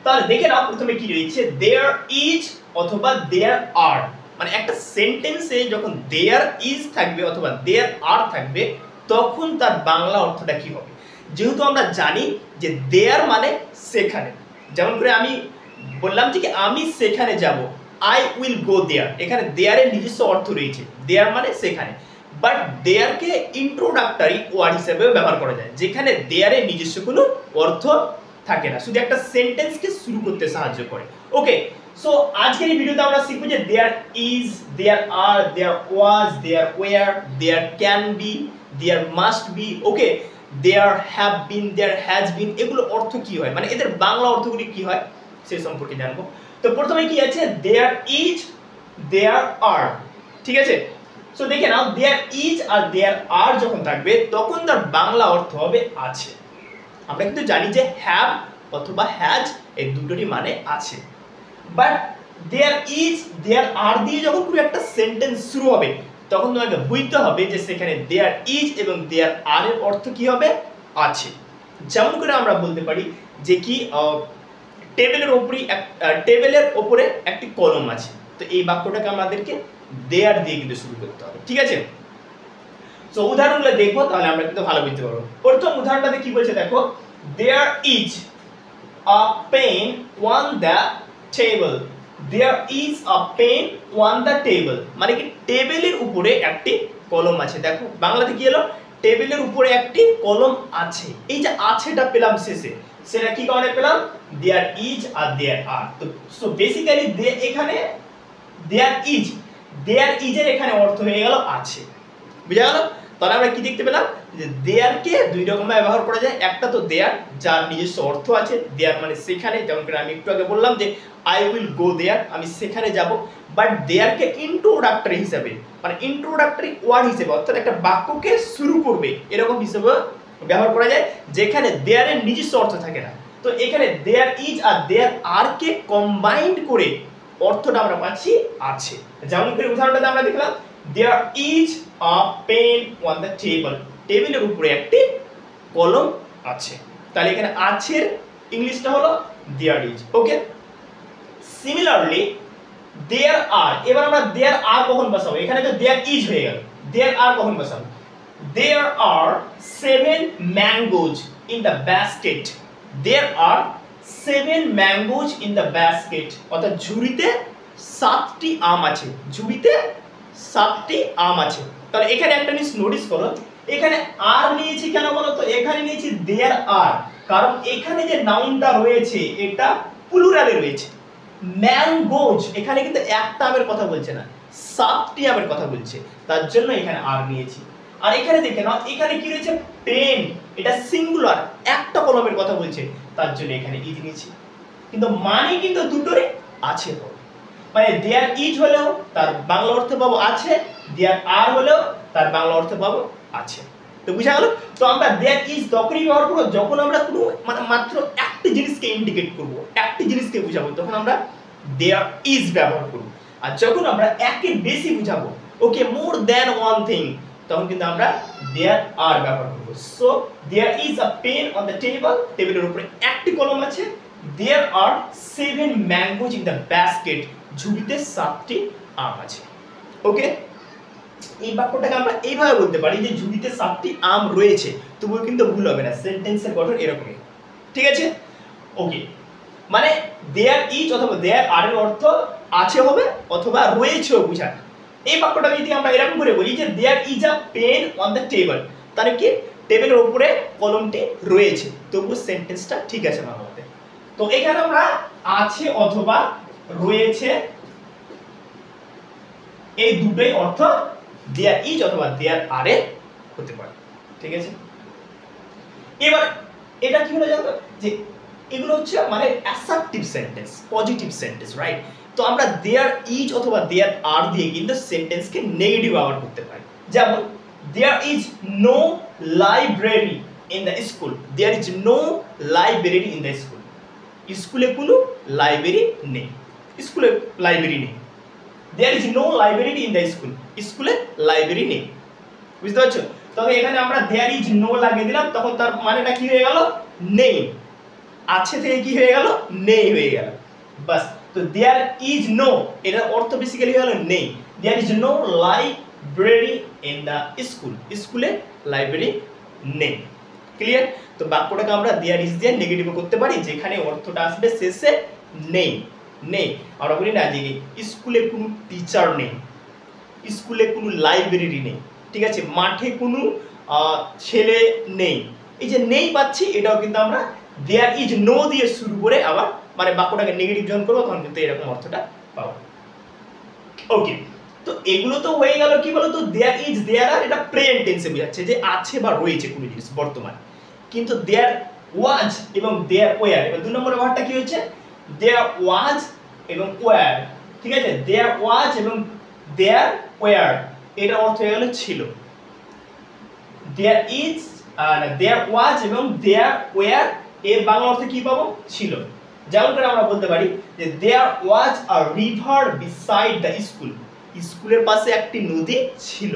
তাহলে দেখে নাও প্রথমে কি রয়েছে, দেয়ার ইজ অথবা দেয়ার আর। মানে একটা সেন্টেন্সে যখন দেয়ার ইজ থাকবে অথবা দেয়ার আর থাকবে তখন তার বাংলা অর্থটা কি হবে। যেহেতু আমরা জানি যে দেয়ার মানে সেখানে, যেমন করে আমি বললাম যে কি আমি সেখানে যাব, আই উইল গো দেয়ার, এখানে দেয়ারের নিজস্ব অর্থ রয়েছে, দেয়ার মানে সেখানে। বাট দেয়ারকে ইন্ট্রোডাক্টরি ওয়ার্ড হিসেবেও ব্যবহার করা যায়, যেখানে দেয়ারের নিজস্ব কোনো অর্থ থাকে না, শুধু একটা সেন্টেন্সকে শুরু করতে সাহায্য করে। ওকে, সো আজকের এই ভিডিওতে আমরা শিখব যে there is, there are, there was, there were, there can be, there must be, okay, there have been, there has been, এগুলো অর্থ কি হয়, মানে এদের বাংলা অর্থগুলি কি হয় সে সম্পর্কে জানবো। তো প্রথমে কি আছে, দেয়ার ইজ, দেয়ার আর, ঠিক আছে। সো দেখে নাও, দেয়ার ইজ আর দেয়ার আর যখন থাকবে তখন তার বাংলা অর্থ হবে আছে। আমরা কিন্তু জানি যে হ্যাভ অথবা হ্যাজ এই দুটোরই মানে আছে। বাট দেয়ার ইজ, দেয়ার আর দিয়ে যখন পুরো একটা সেন্টেন্স শুরু হবে তখন তোমাকে বুঝতে হবে যে সেখানে দেয়ার ইজ এবং দেয়ার আর এর অর্থ কি হবে, আছে। যেমন করে আমরা বলতে পারি যে কি টেবিলের ওপরে একটি কলম আছে, তো এই বাক্যটাকে আমাদেরকে দেয়ার দিয়ে কিন্তু শুরু করতে হবে, ঠিক আছে। সো উদাহরণগুলো দেখবো তাহলে আমরা কিন্তু ভালো বুঝতে পারবো। প্রথম উদাহরণটাতে কি বলছে দেখো, there is a pen on the table, there is a pen on the table, মানে কি টেবিলের উপরে একটি কলম আছে। দেখো বাংলাতে কি হলো, টেবিলের উপরে একটি কলম আছে। এই যে আছেটা পেলাম শেষে, সেটা কি কারণে পেলাম, দেয়ার ইজ আর দেয়ার আর। তো সো বেসিক্যালি এখানে দেয়ার ইজ, দেয়ার ইজ এর এখানে অর্থ হয়ে গেল আছে, বুঝা গেল। তাহলে আমরা কি দেখতে পেলাম যে দেয়ারকে দুই রকম ভাবে ব্যবহার করা যায়। একটা তো দেয়ার যার নিজস্ব অর্থ আছে, দেয়ার মানে সেখানে, যেমন করে আমি একটু আগে বললাম যে আই উইল গো দেয়ার, আমি সেখানে যাব। বাট দেয়ারকে ইন্ট্রোডাক্টরি হিসেবে, মানে ইন্ট্রোডাক্টরি ওয়ার্ড হিসেবে, অর্থাৎ একটা বাক্যকে শুরু করবে এরকম হিসেবে ব্যবহার করা যায়, যেখানে দেয়ারের নিজস্ব অর্থ থাকে না। তো এখানে there is R there R K combined করে অর্থটা আমরা পাচ্ছি আছে। যেমন করে উদাহরণটাতে আমরা দেখলাম, there is a pen on the table, টেবিলের উপরে একটি কলম আছে। তাহলে এখানে আছের ইংলিশটা হলো দেয়ার ইজ, ওকে। সিমিলারলি দেয়ার আর, এবার আমরা দেয়ার আর কখন বসাবো, এখানে তো দেয়ার ইজ হয়ে গেল, দেয়ার আর কখন বসাবো, there are 7 mangoes in the basket, there are 7 mangoes in the basket, অর্থাৎ ঝুড়িতে 7টি আম আছে, ঝুড়িতে 7টি আম আছে। তাহলে এখানে একটা জিনিস নোটিস করো, এখানে আর নিয়েছি কেন বলো তো, এখানে নিয়েছি দেয়ার আর, কারণ এখানে যে নাউনটা রয়েছে এটা প্লুরালে রয়েছে। ম্যাঙ্গোজ এখানে কিন্তু একটা আমের কথা বলছে না, 7টি আমের কথা বলছে, তার জন্য এখানে আর নিয়েছি। আর এখানে দেখে নাও, এখানে কি রয়েছে, পেন, এটা সিঙ্গুলার, একটা কলমের কথা বলছে, তার জন্য এখানে ইজ নিয়েছি। কিন্তু মানে কিন্তু দুটোরই আছে হবে, মানে দেয়ার ইজ হলেও তার বাংলা অর্থ পাবো আছে, দেয়ার আর হলেও তার বাংলা অর্থ পাবো আছে। তো বুঝা গেল। তো আমরা দেয়ার ইজ তখনই ব্যবহার করবো যখন আমরা কোনো মানে মাত্র একটি জিনিসকে ইন্ডিকেট করব, একটি জিনিসকে বুঝাবো, তখন আমরা দেয়ার ইজ ব্যবহার করব। আর যখন আমরা একের বেশি বুঝাবো, okay, more than one thing, তখন কিন্তু আমরা দেয়ার আর ব্যবহার করব। So there is a pen on the table, টেবিলের উপরে একটি কলম আছে। There are 7 mangoes in the basket, ঝুড়িতে 7টি আম আছে, ওকে। এই বাক্যটাকে আমরা এইভাবে বলতে পারি যে ঝুড়িতে 7টি আম রয়েছে, তবুও কিন্তু ভুল হবে না, সেন্টেন্সের গঠন এরকমই, ঠিক আছে, ওকে। মানে দেয়ার ইজ অথবা দেয়ার আর এর অর্থ আছে হবে অথবা রয়েছেও বুঝায়। এই বাক্যটা যদি আমরা এরকম করে বলি যে there is a pen on the table, তাহলে কি টেবিলের উপরে কলমটি রয়েছে, তবু সেন্টেন্সটা ঠিক আছে বাংলাতে। তো এখানে আমরা আছে অথবা রয়েছে এই দুটোই অর্থ দেয়ার ইজ অথবা দেয়ার আর এর হতে পারে, ঠিক আছে। এবার এটা কি হলো জানো, যে এগুলো হচ্ছে মানে assertive sentence, positive sentence, right. তো আমরা দেয়ার ইজ অথবা দেয়ার আর দিয়ে কিন্তু সেন্টেন্সকে নেগেটিভ ব্যবহার করতে পারি। যেমন there is no library in the school, there is no library in the school, স্কুলে কোনো লাইব্রেরি নেই, স্কুলে লাইব্রেরি নেই। There is no library in the school, স্কুলে লাইব্রেরি নেই, বুঝতে পারছো। তবে এখানে আমরা দেয়ার ইজ নো লাগিয়ে দিলাম, তখন তার মানেটা কি হয়ে গেল, নেই। আছে থেকে কি হয়ে গেল, নেই হয়ে গেল, বাস। তো দেয়ার ইজ নো, এটার অর্থ বেসিক্যালি হলো নেই। There is no library in the school, স্কুলে লাইব্রেরি নেই। ক্লিয়ার? তো বাক্যটাকে আমরা দেয়ার ইজ দিয়ে নেগেটিভ করতে পারি, যেখানে অর্থটা আসবে শেষে নেই। নেই আমরা বলি না যে স্কুলে কোনো টিচার নেই, স্কুলে কোনো লাইব্রেরি নেই, ঠিক আছে, মাঠে কোনো ছেলে নেই। এই যে নেই পাচ্ছি, এটাও কিন্তু আমরা দেয়ার ইজ নো দিয়ে শুরু করে আবার মানে বাক্যটাকে নেগেটিভ যখন করবো তখন কিন্তু এরকম অর্থটা পাবো। ওকে, তো এগুলো তো হয়ে গেল কি বলতো, দেয়ার ইজ দেয়ার আর, এটা প্রেজেন্ট টেন্সে বোঝাচ্ছে যে আছে বা রয়েছে কোনো জিনিস বর্তমান। কিন্তু দেয়ার ওয়াজ এবং দেয়ার ওয়্যার, এবার 2 নম্বরের ওয়ার্ডটা কি হচ্ছে, দেয়ার ওয়াজ এবং ওয়্যার, ঠিক আছে, দেয়ার ওয়াজ এবং দেয়ার ওয়্যার, এটার অর্থ হয়ে গেল ছিল। দেয়ার ইজ দেয়ার ওয়াজ এবং দেয়ার ওয়্যার, এর বাংলা অর্থ কি পাবো, ছিল। যেমন করে আমরা বলতে পারি যে there was a river beside the school, স্কুলের পাশে একটি নদী ছিল।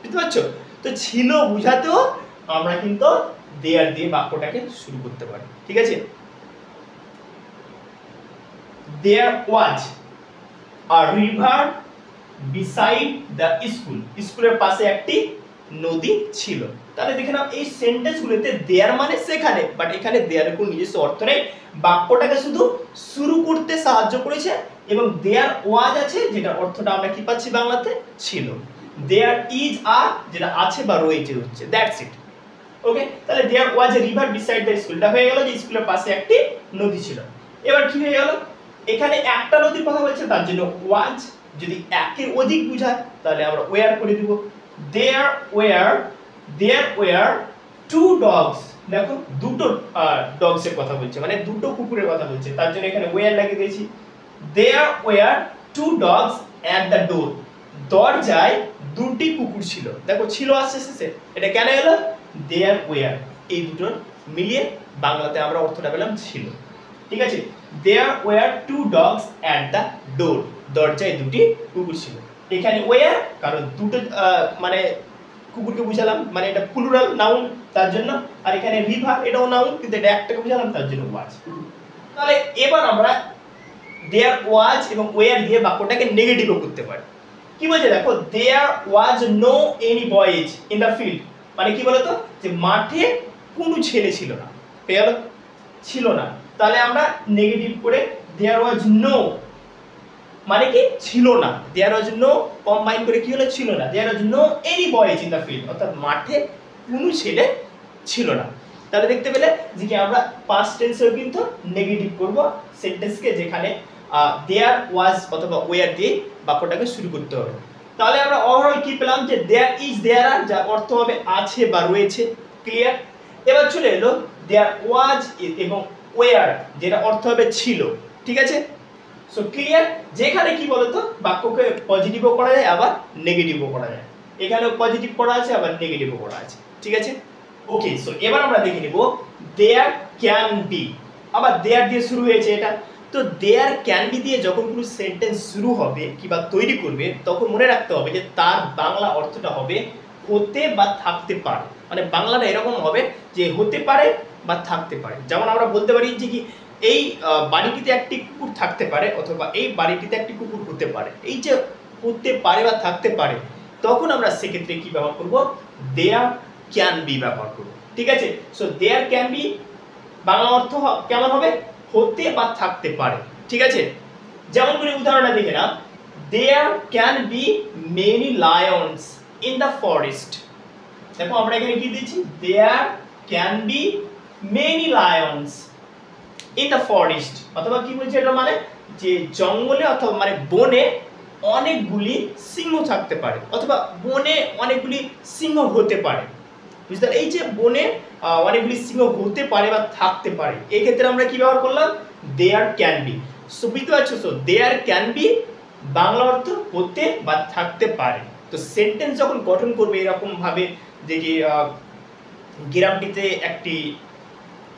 বুঝতে পারছো? তো ছিল বুঝাতেও আমরা কিন্তু দেয়ার দিয়ে বাক্যটাকে শুরু করতে পারি, ঠিক আছে। There was a river beside the school, স্কুলের পাশে একটি নদী ছিল। তাহলে দেখে নাও এই সেন্টেন্সগুলোতে দেয়ার মানে সেখানে, বাট এখানে দেয়ারের কোনো নিজস্ব অর্থ নেই, বাক্যটাকে শুধু শুরু করতে সাহায্য করেছে। এবং দেয়ার ওয়াজ আছে, যেটা অর্থটা আমরা কি পাচ্ছি বাংলাতে, ছিল। দেয়ার ইজ আর, যেটা আছে বা রয়েছে হচ্ছে, দ্যাটস ইট। ওকে, তাহলে there was a river beside the স্কুলটা হয়ে গেল যে স্কুলের পাশে একটি নদী ছিল। এবার কি হয়ে গেল, এখানে একটা নদীর কথা বলছে, তার জন্য ওয়াজ, যদি একের অধিক বোঝায় তাহলে আমরা ওয়্যার করে দিব। দেয়ার ওয়্যার টু ডগস, দেখো দুটো ডগস এর কথা বলছে, মানে দুটো কুকুরের কথা বলছে, তার জন্য এখানে ওয়্যার লাগিয়ে দিয়েছি। There were two dogs at the door, দরজায় দুটি কুকুর ছিল। দেখো ছিল আসছে শেষে, এটা কেন এলো, দেয়ার ওয়্যার, এই দুটোর মিলিয়ে বাংলাতে আমরা অর্থটা পেলাম ছিল, ঠিক আছে। There were two dogs at the door, দরজায় দুটি কুকুর ছিল। এখানে ওয়্যার কারণ দুটো মানে কুকুরকে বুঝালাম, মানে এটা প্লুরাল নাউন তার জন্য, আর এখানে রিভার এটাও নাউন কিন্তু এটা একটাকে বুঝালাম তার জন্য ওয়াজ। তাহলে এবার আমরা দেয়ার ওয়াজ এবং ওয়্যার দিয়ে বাক্যটাকে নেগেটিভও করতে পারি। কি বলছে দেখো, there was no any boys in the field, মানে কি বলতো, যে মাঠে কোনো ছেলে ছিল না, পেয়ে গেল, ছিল না। তাহলে আমরা নেগেটিভ করে দেয়ার ওয়াজ নো, মানে কি ছিল না, দেয়ার ওয়াজ নো কম্বাইন করে কি হলো, ছিল না। There was no any boys in the field, অর্থাৎ মাঠে কোনো ছেলে ছিল না। তাহলে দেখতে পেলে যে কি আমরা পাস্ট টেন্সেও কিন্তু নেগেটিভ করব সেন্টেন্সকে, যেখানে দেয়ার ওয়াজ অথবা ওয়্যার দিয়ে বাক্যটাকে শুরু করতে হবে। তাহলে আমরা ওভারঅল কি পেলাম, যে দেয়ার ইজ দেয়ার আর, যার অর্থ হবে আছে বা রয়েছে। ক্লিয়ার? এবার চলে এলো দেয়ার ওয়াজ এবং ওয়্যার, যেটা অর্থ হবে ছিল, ঠিক আছে। So clear? যেখানে কি বলতো, বাক্যকে পজিটিভও করা যায় আবার নেগেটিভও করা যায়, এখানেও পজিটিভ করা আছে আবার নেগেটিভও করা আছে, ঠিক আছে। ওকে, সো এবার আমরা দেখে নিব দেয়ার ক্যান বি, আবার দেয়ার দিয়ে শুরু হয়েছে এটা। তো দেয়ার ক্যান বি দিয়ে যখন কোনো সেন্টেন্স শুরু হবে কিংবা তৈরি করবে, তখন মনে রাখতে হবে যে তার বাংলা অর্থটা হবে হতে বা থাকতে পারে, মানে বাংলাটা এরকম হবে যে হতে পারে বা থাকতে পারে। যেমন আমরা বলতে পারি যে কি এই বাড়িটিতে একটি কুকুর থাকতে পারে, অথবা এই বাড়িটিতে একটি কুকুর হতে পারে। এই যে হতে পারে বা থাকতে পারে, তখন আমরা সেক্ষেত্রে কি ব্যবহার করব, দেয়ার ক্যান বি ব্যবহার করব, ঠিক আছে। So there can be Bangla অর্থ কেমন হবে, হতে বা থাকতে পারে, ঠিক আছে। যেমন করে উদাহরণটা দেখে নাও, there can be many lions in the forest. দেখো আমরা এখানে কি দিয়েছি, there can be many lions in the forest, অথবা কি বলছে এটা, মানে যে জঙ্গলে অথবা মানে বনে অনেকগুলি সিংহ থাকতে পারে, অথবা বনে অনেকগুলি সিংহ হতে পারে। বুঝতে পারলে, এই যে বনে অনেকগুলি সিংহ হতে পারে বা থাকতে পারে, এই ক্ষেত্রে আমরা কি ব্যবহার করলাম, দেয়ার ক্যান বি। সো বুঝতে পারছো, তো দেয়ার ক্যান বি বাংলা অর্থ হতে বা থাকতে পারে। তো সেন্টেন্স যখন গঠন করবে এরকম ভাবে যে কি গ্রামটিতে একটি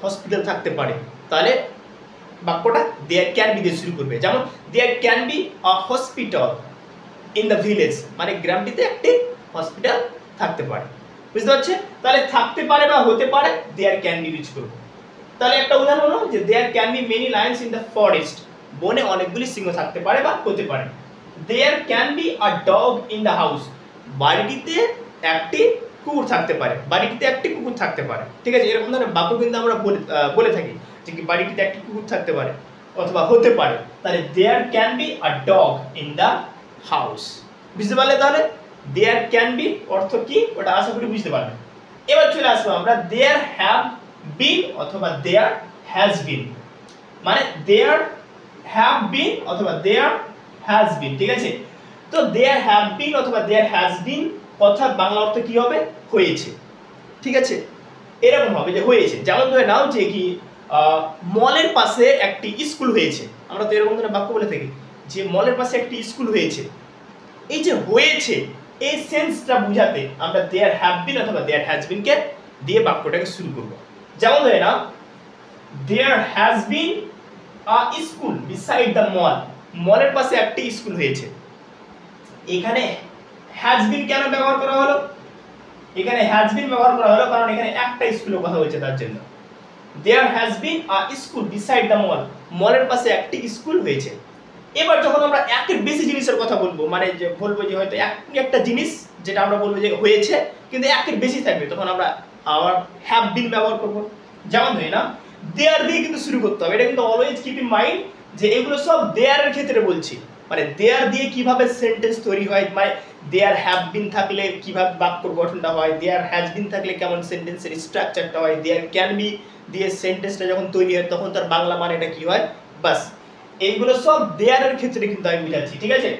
হসপিটাল থাকতে পারে, তাহলে বাক্যটা দেয়ার ক্যান বি দিয়ে শুরু করবে। যেমন there can be a hospital in the village, মানে গ্রামটিতে একটি হসপিটাল থাকতে পারে। বুঝতে পারছে? তাহলে থাকতে পারে বা হতে পারে দেয়ার ক্যান বি ইউজ করব। তাহলে একটা উদাহরণ হলো যে there can be many lions in the forest, বনে অনেকগুলি সিংহ থাকতে পারে বা হতে পারে। There can be a dog in the house, বাড়িটিতে একটি কুকুর থাকতে পারে, বাড়িটিতে একটি কুকুর থাকতে পারে। ঠিক আছে, এরকম ধরনের বাক্য কিন্তু আমরা বলে থাকি যে কি বাড়িটিতে একটি কুকুর থাকতে পারে অথবা হতে পারে। তাহলে there can be a dog in the house, বুঝতে পারলে? তাহলে দেয়ার ক্যান বি অর্থ কি ওটা আশা করি বুঝতে পারবে। এবার চলে আসবো আমরা দেয়ার হ্যাভ বিন অথবা দেয়ার হ্যাজ বিন, মানে দেয়ার হ্যাভ বিন অথবা দেয়ার হ্যাজ বিন। ঠিক আছে, তো দেয়ার হ্যাভ বিন অথবা দেয়ার হ্যাজ বিন কথার বাংলা অর্থ কি হবে? হয়েছে। ঠিক আছে, এরকম হবে যে হয়েছে। যেমন ধরে নাও যে কি মলের পাশে একটি স্কুল হয়েছে, আমরা তো এরকম ধরনের বাক্য বলে থাকি যে মলের পাশে একটি স্কুল হয়েছে। এই যে হয়েছে এই সেন্সটা বোঝাতে আমরা দেয়ার হ্যাভ বিন অথবা দেয়ার হ্যাজ বিন কে দিয়ে বাক্যটাকে শুরু করব। যেমন ধরে নাও there has been a school beside the mall, মলের পাশে একটি স্কুল হয়েছে। এখানে হ্যাজ বিন কেন ব্যবহার করা হলো? এখানে হ্যাজ বিন ব্যবহার করা হলো কারণ এখানে একটা স্কুলের কথা বলছে, তার জন্য। There has been a school beside the mall, মলের পাশে একটি স্কুল হয়েছে। এবার যখন আমরা একের বেশি জিনিসের কথা বলবো, মানে যে বলবো যে হয়তো একটা জিনিস যেটা আমরা বলবো যে হয়েছে কিন্তু একের বেশি থাকবে, তখন আমরা আবার হ্যাভ বিন ব্যবহার করব। যেমন ধরে না দেয়ার দিয়ে কিন্তু শুরু করতে হবে, এটা কিন্তু অলওয়েজ কিপ ইন মাইন্ড যে এগুলো সব দেয়ারের ক্ষেত্রে বলছি। মানে দেয়ার দিয়ে কিভাবে সেন্টেন্স তৈরি হয়, মানে দেয়ার হ্যাভ বিন থাকলে কিভাবে বাক্যর গঠনটা হয়, দেয়ার হ্যাজ বিন থাকলে কেমন সেন্টেন্সের স্ট্রাকচারটা হয়, দেয়ার ক্যান বি দিয়ে সেন্টেন্সটা যখন তৈরি হয় তখন তার বাংলা মানেটা কি হয়, বাস এইগুলো সব দেয়ারের ক্ষেত্রে কিন্তু আমি বুঝাচ্ছি। ঠিক আছে,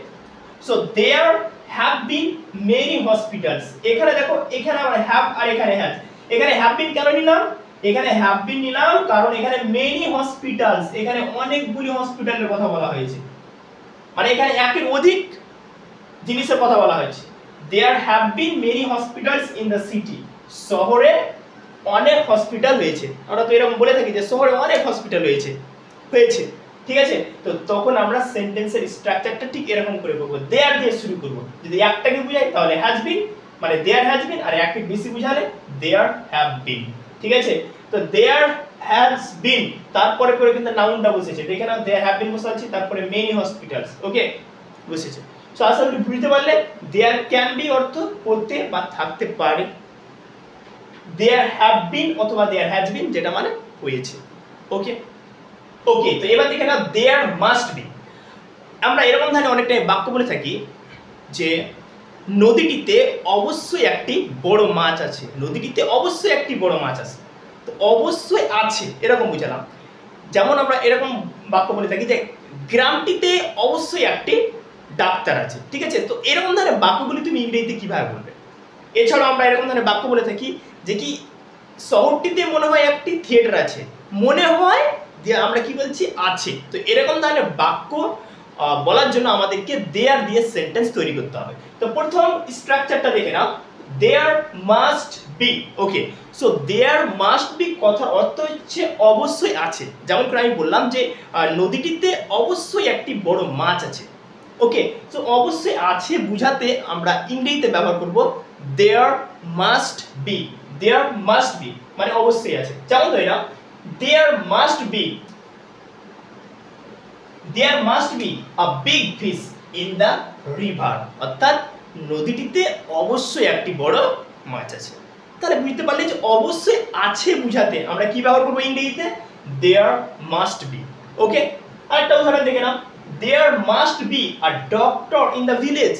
so there have been many hospitals, এখানে দেখো এখানে আমরা হ্যাভ আর এখানে হ্যাজ, এখানে হ্যাভ বিন কেন নিলাম? এখানে হ্যাভ বিন নিলাম কারণ এখানে মেনি হসপিটালস, এখানে অনেকগুলি হসপিটালের কথা বলা হয়েছে, মানে এখানে একের অধিক জিনিসের কথা বলা হয়েছে। There have been many hospitals in the city, শহরে অনেক হসপিটাল হয়েছে। আমরা তো এরকম বলে থাকি যে শহরে অনেক হসপিটাল হয়েছে। ঠিক আছে, তো তখন আমরা সেন্টেন্সের স্ট্রাকচারটা ঠিক এরকম করে করব, দেয়ার দিয়ে শুরু করব। যদি একটাকে বুঝাই তাহলে হ্যাজ বিন, মানে দেয়ার হ্যাজ বিন, আর একটু বেশি বুঝালে দেয়ার হ্যাভ বিন। ঠিক আছে, তো দেয়ার হ্যাজ বিন তারপরে করে কিন্তু নাউনটা বসেছে, দেখে নাও দেয়ার হ্যাভ বিন বসাচ্ছি, তারপরে মেনি হসপিটালস, ওকে বসেছে। সো আশা করি বুঝতে পারলে দেয়ার ক্যান বি অর্থ হতে বা থাকতে পারে, দেয়ার হ্যাভ বিন অথবা দেয়ার হ্যাজ বিন যেটা মানে হয়েছে। ওকে ওকে, তো এবার দেখে নাও দেয়ার মাস্ট বি। আমরা এরকম ধরনের অনেকটাই বাক্য বলে থাকি যে নদীটিতে অবশ্যই একটি বড় মাছ আছে, নদীটিতে অবশ্যই একটি বড় মাছ আছে। তো অবশ্যই আছে এরকম বুঝালাম। যেমন আমরা এরকম বাক্য বলে থাকি যে গ্রামটিতে অবশ্যই একটি ডাক্তার আছে। ঠিক আছে, তো এরকম ধরনের বাক্যগুলি তুমি ইংরেজিতে কিভাবে বলবে? এছাড়াও আমরা এরকম ধরনের বাক্য বলে থাকি যে কি শহরটিতে মনে হয় একটি থিয়েটার আছে, মনে হয় যে আমরা কি বলছি আছে। তো এরকম ধরনের বাক্য বলার জন্য আমাদেরকে দেয়ার দিয়ে সেন্টেন্স তৈরি করতে হবে। তো প্রথম স্ট্রাকচারটা দেখে নাও, there must be. Okay, so there must be কথার অর্থ হচ্ছে অবশ্যই আছে। যেমন করে আমি বললাম যে নদীটিতে অবশ্যই একটি বড় মাছ আছে। ওকে, সো অবশ্যই আছে বুঝাতে আমরা ইংরেজিতে ব্যবহার করব there must be. There must be মানে অবশ্যই আছে। যেমন ধরে নাও there must be a big fish in the river, অর্থাৎ নদীটিতে অবশ্যই একটি বড় মাছ আছে। তাহলে বুঝতে পারলে যে অবশ্যই আছে বুঝাতে আমরা কি ব্যবহার করব ইংরেজিতে? দেয়ার মাস্ট বি। ওকে, আরেকটা উদাহরণ দেখে নাও, there must be a doctor in the village,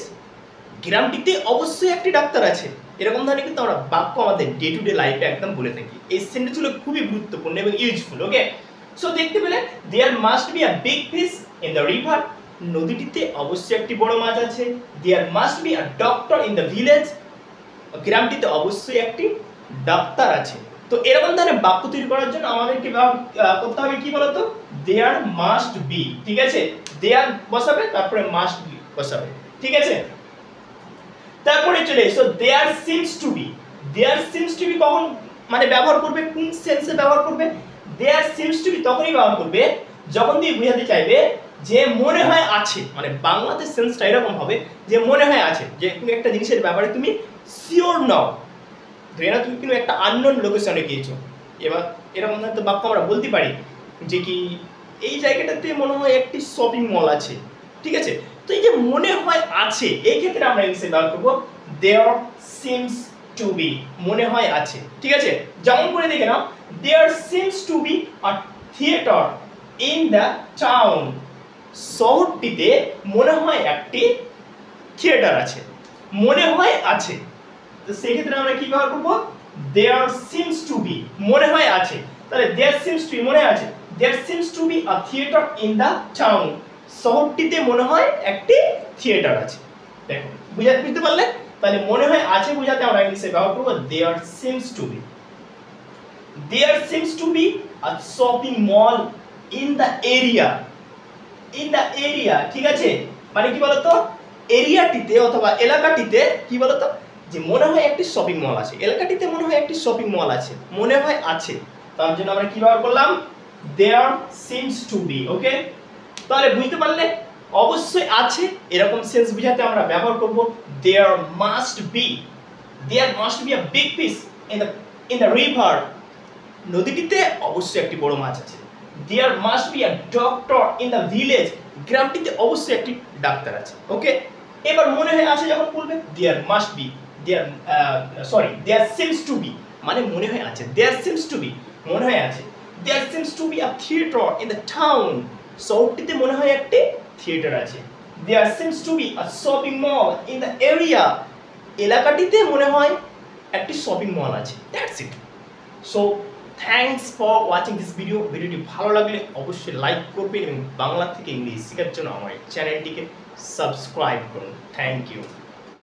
গ্রামটিতে অবশ্যই একটি ডাক্তার আছে। এরকম ধরনের কিন্তু আমরা বাক্য আমাদের ডে টু ডে লাইফে একদম বলে থাকি। এই সেন্টেন্সগুলো খুবই গুরুত্বপূর্ণ এবং ইউজফুল। ওকে, সো দেখতে পেলে there must be a big fish in the river, নদীটিতে অবশ্যই একটি বড় মাছ আছে। There must be a doctor in the village, গ্রামটিতে অবশ্যই একটি ডাক্তার আছে। তো এরকম ধরনের বাক্য তৈরি করার জন্য আমাদেরকে করতে হবে কি বলতো? There must be. ঠিক আছে, দেয়ার বসাবে তারপরে মাস্ট বি বসাবে। ঠিক আছে, তারপরে চলে এসো there seems to be. There seems to be কখন মানে ব্যবহার করবে, কোন সেন্সে ব্যবহার করবে? দেয়ার সিমস টু বি তখনই ব্যবহার করবে যখন তুমি বোঝাতে চাইবে যে মনে হয় আছে। মানে বাংলাতে সেন্সটা এরকম হবে যে মনে হয় আছে, যে তুমি একটা জিনিসের ব্যাপারে তুমি শিওর নাও। ধরে না তুমি কিন্তু একটা আননোন লোকেশনে গিয়েছো, এবার এরকম হয়তো বাক্য আমরা বলতে পারি যে কি এই জায়গাটাতে মনে হয় একটি শপিং মল আছে, ঠিক আছে। তো এই যে মনে হয় আছে, এই ক্ষেত্রে আমরা ইংলিশে ব্যবহার করবো দেয়ার সিমস টু বি, মনে হয় আছে, ঠিক আছে। যেমন করে দেখে নাও, there seems to be a theatre in the town, শহরটিতে মনে হয় একটি থিয়েটার আছে, মনে হয় আছে। তো সেক্ষেত্রে আমরা কি ব্যবহার করবো, দেয়ার সিমস টু বি, মনে হয় আছে। তাহলে দেয়ার সিমস টু বি, মনে আছে, there seems to be a theatre in the town, শহরটিতে মনে হয় একটি থিয়েটার আছে। দেখো বুঝতে পারলে? তাহলে মনে হয় আছে বোঝাতে আমরা ইংলিশে ব্যবহার করবো there seems to be. There seems to be a shopping mall in the area, in the area, ঠিক আছে। মানে কি বলতো, এরিয়াটিতে অথবা এলাকাটিতে কি বলতো, যে মনে হয় একটি শপিং মল আছে, এলাকাটিতে মনে হয় একটি শপিং মল আছে, মনে হয় আছে। তার জন্য আমরা কি ব্যবহার করলাম, দেয়ার সিমস টু বি। ওকে, তাহলে বুঝতে পারলে অবশ্যই আছে এরকম সেন্স বোঝাতে আমরা ব্যবহার করব there must be, there must be a big fish in the river, নদীটিতে অবশ্যই একটি বড় মাছ আছে। There must be a doctor in the village, গ্রামটিতে অবশ্যই একটি ডাক্তার আছে। ওকে, এবার মনে হয় আছে যখন বলবে there must be, there seems to be, মানে মনে হয় আছে, দেয়ার সিমস টু বি, মনে হয় আছে। There seems to be a theatre in the town, শহরটিতে মনে হয় একটি থিয়েটার আছে। There seems to be a shopping mall in the area, এলাকাটিতে মনে হয় একটি শপিং মল আছে। That's it. So thanks for watching this video. ভিডিওটি ভালো লাগলে অবশ্যই লাইক করবেন এবং বাংলা থেকে ইংলিশ শেখার জন্য আমার চ্যানেলটিকে সাবস্ক্রাইব করুন। Thank you.